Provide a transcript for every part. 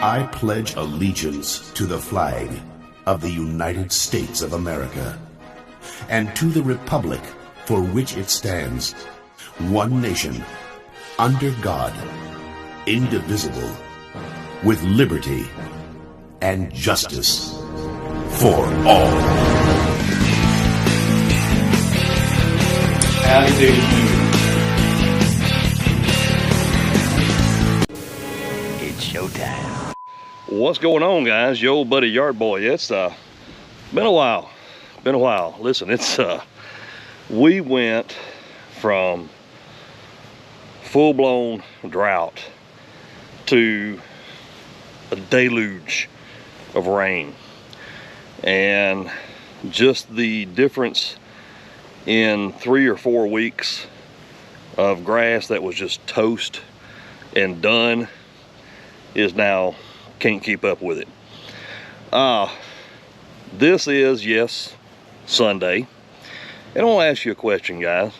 I pledge allegiance to the flag of the United States of America and to the republic for which it stands, one nation, under God, indivisible, with liberty and justice for all. Howdy doody. It's showtime. What's going on, guys? Your old buddy Yard Boy. It's been a while. Listen, it's we went from full-blown drought to a deluge of rain, and just the difference in 3 or 4 weeks of grass that was just toast and done is now can't keep up with it. This is, yes, Sunday, and I want to ask you a question, guys.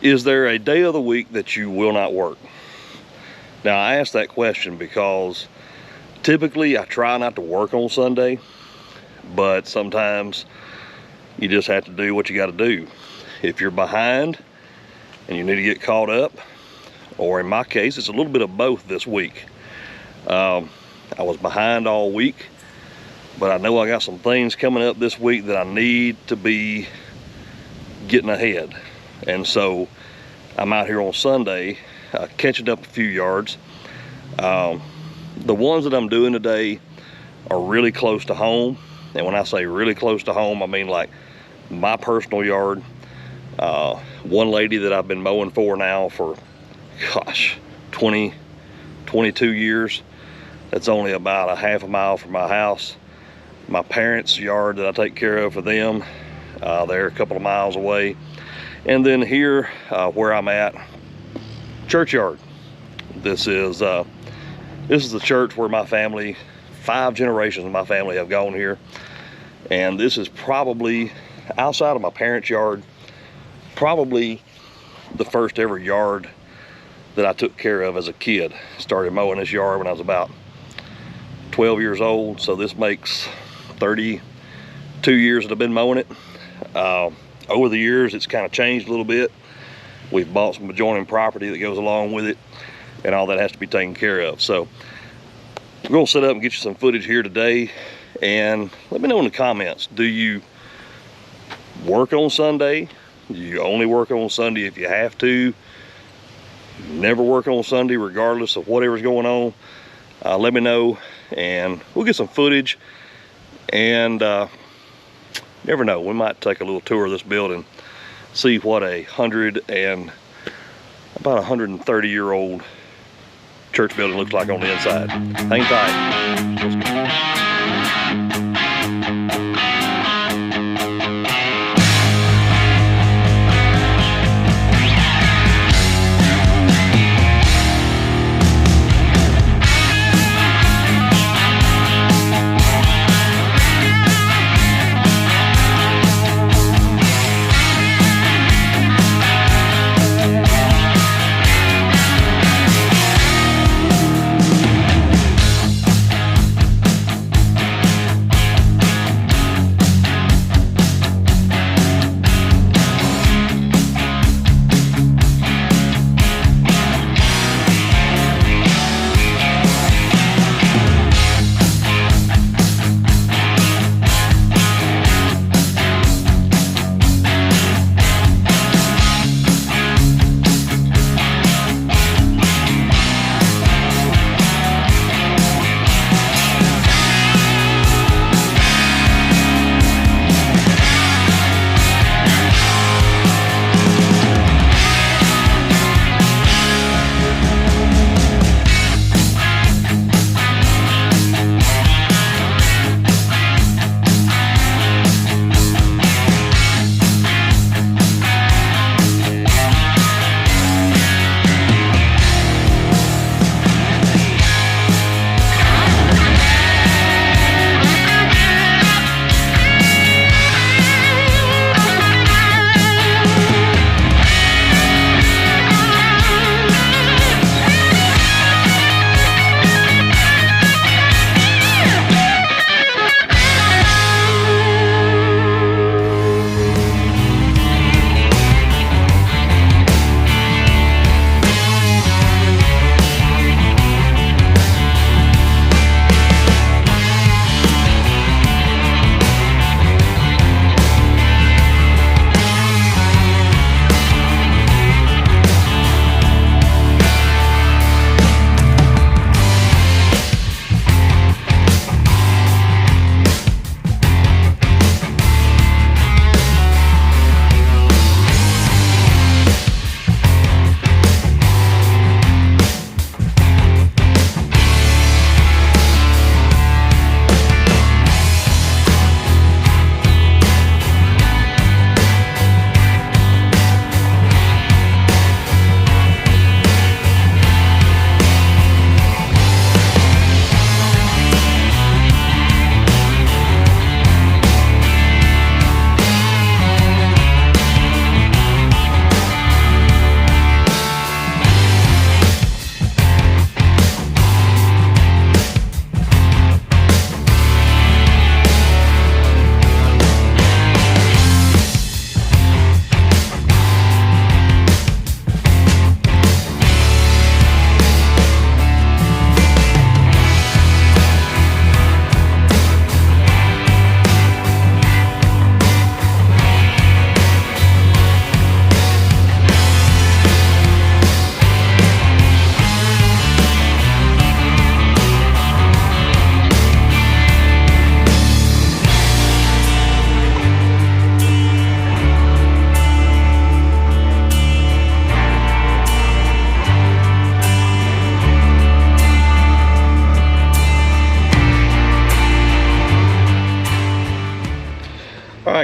Is there a day of the week that you will not work? Now, I ask that question because typically I try not to work on Sunday, but sometimes you just have to do what you got to do. If you're behind and you need to get caught up, or in my case, it's a little bit of both this week. I was behind all week, but I know I got some things coming up this week that I need to be getting ahead. And so I'm out here on Sunday catching up a few yards. The ones that I'm doing today are really close to home. And when I say really close to home, I mean like my personal yard. One lady that I've been mowing for now for, gosh, 22 years. That's only about a half a mile from my house. My parents' yard that I take care of for them, they're a couple of miles away. And then here, where I'm at, churchyard. This is the church where my family, 5 generations of my family have gone here. And this is probably, outside of my parents' yard, probably the first ever yard that I took care of as a kid. Started mowing this yard when I was about 12 years old, so this makes 32 years that I've been mowing it. Over the years, it's kind of changed a little bit. We've bought some adjoining property that goes along with it, and all that has to be taken care of. So we're gonna set up and get you some footage here today, and let me know in the comments, do you work on Sunday? Do you only work on Sunday if you have to? Never work on Sunday regardless of whatever's going on? Let me know, and we'll get some footage. And never know, we might take a little tour of this building, see what about 130-year-old church building looks like on the inside. Hang tight.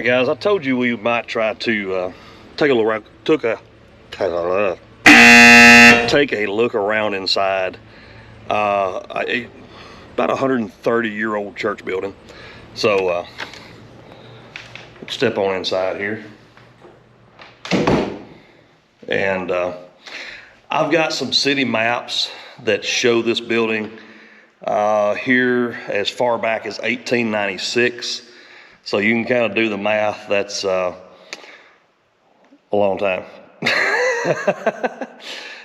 right, guys, I told you we might try to take a look around inside about a 130-year-old church building. So step on inside here, and I've got some city maps that show this building here as far back as 1896. So you can kind of do the math. That's a long time.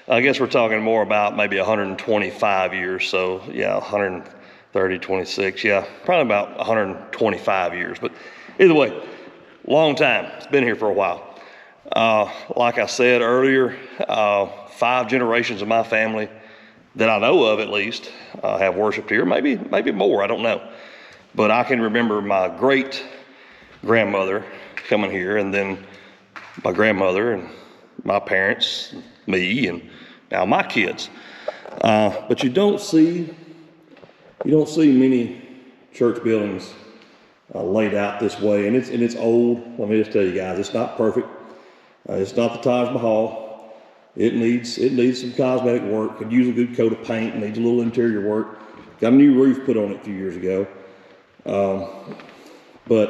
I guess we're talking more about maybe 125 years. So yeah, 130, 26. Yeah, probably about 125 years. But either way, long time. It's been here for a while. Like I said earlier, 5 generations of my family that I know of, at least, have worshiped here. Maybe more, I don't know. But I can remember my great grandmother coming here, and then my grandmother and my parents, me, and now my kids. But you don't see many church buildings laid out this way, and it's old. Let me just tell you guys, it's not perfect. It's not the Taj Mahal. It needs some cosmetic work. Could use a good coat of paint. It needs a little interior work. Got a new roof put on it a few years ago. But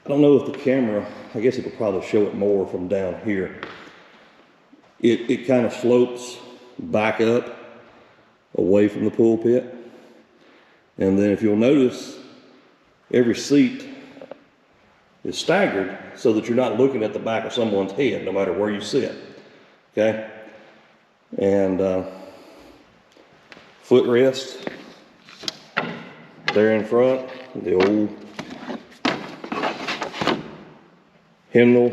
I don't know if the camera, I guess it will probably show it more from down here. It kind of slopes back up away from the pulpit. And then if you'll notice, every seat is staggered so that you're not looking at the back of someone's head no matter where you sit. Okay? And footrest there in front, the old hymnal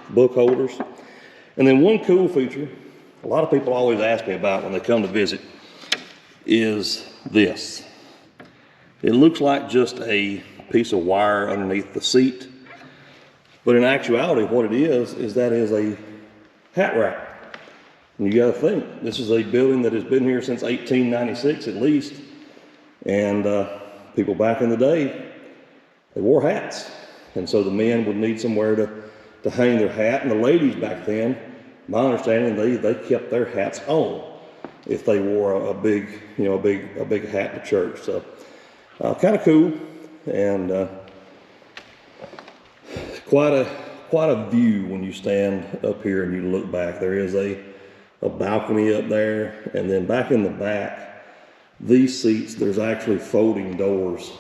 book holders. And then one cool feature a lot of people always ask me about when they come to visit is this. It looks like just a piece of wire underneath the seat, but in actuality what it is that is a hat rack. And you got to think, this is a building that has been here since 1896 at least, and people back in the day, they wore hats, and so the men would need somewhere to hang their hat, and the ladies back then, my understanding, they kept their hats on if they wore a big hat to church. So kind of cool, and quite a view when you stand up here and you look back. There is a balcony up there, and then back in the back, these seats, there's actually folding doors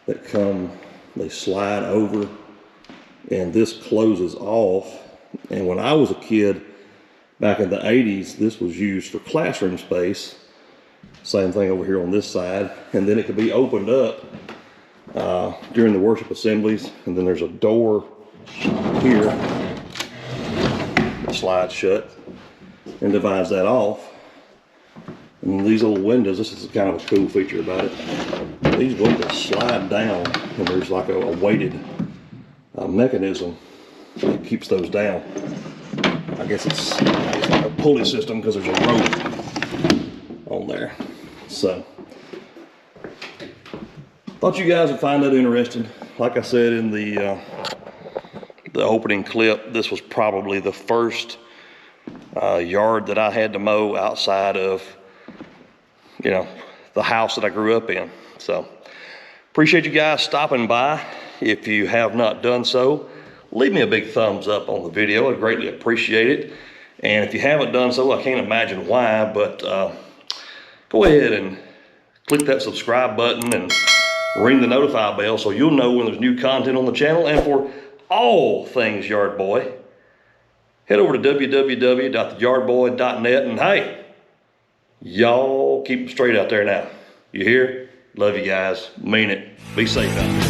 that they slide over, and this closes off. And when I was a kid, back in the 80s, this was used for classroom space. Same thing over here on this side. And then it could be opened up during the worship assemblies. And then there's a door here that slides shut and divides that off. And these little windows, this is kind of a cool feature about it. These windows slide down, and there's like a weighted mechanism that keeps those down. I guess it's like a pulley system because there's a rope on there. So, thought you guys would find that interesting. Like I said in the opening clip, this was probably the first yard that I had to mow outside of, the house that I grew up in. So, appreciate you guys stopping by. If you have not done so, leave me a big thumbs up on the video. I'd greatly appreciate it. And if you haven't done so, I can't imagine why, but go ahead and click that subscribe button and ring the notify bell so you'll know when there's new content on the channel. And for all things Yard Boy, head over to www.theyardboy.net. And hey, y'all keep them straight out there now. You hear? Love you guys. Mean it. Be safe out there.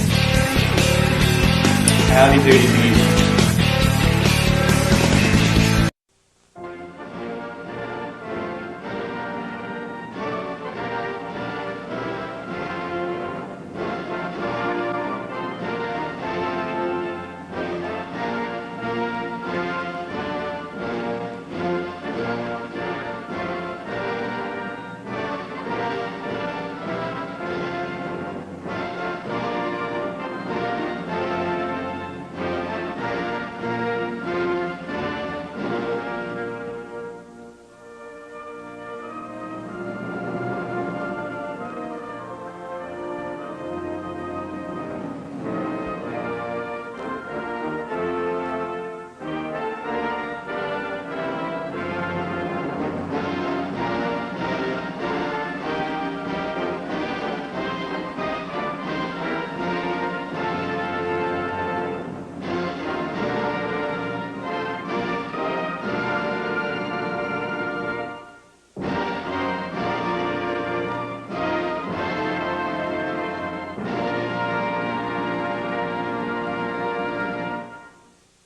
Howdy doody.